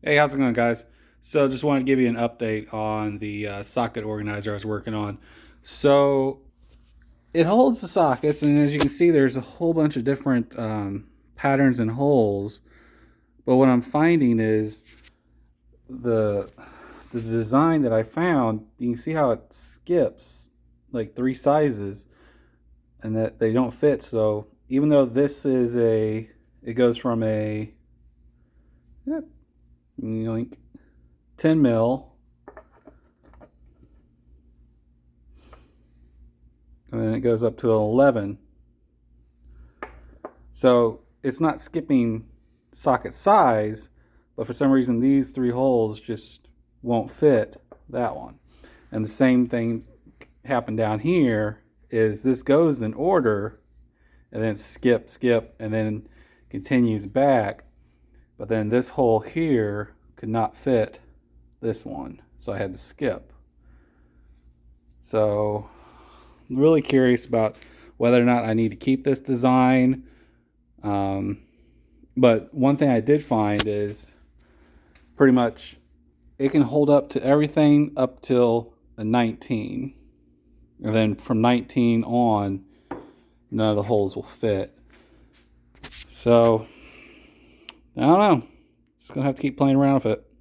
Hey, how's it going, guys? So, just wanted to give you an update on the socket organizer I was working on. So, it holds the sockets, and as you can see, there's a whole bunch of different patterns and holes. But what I'm finding is the the design that I found. You can see how it skips like three sizes, and that they don't fit. So, even though this is it goes from a yep, like 10 mil, and then it goes up to 11. So it's not skipping socket size, but for some reason these three holes just won't fit that one. And the same thing happened down here is this goes in order and then skip, skip, and then continues back. But then this hole here could not fit this one, so I had to skip. So I'm really curious about whether or not I need to keep this design. Um, but one thing I did find is pretty much it can hold up to everything up till a 19. And then from 19 on, none of the holes will fit. So, I don't know. Just going to have to keep playing around with it.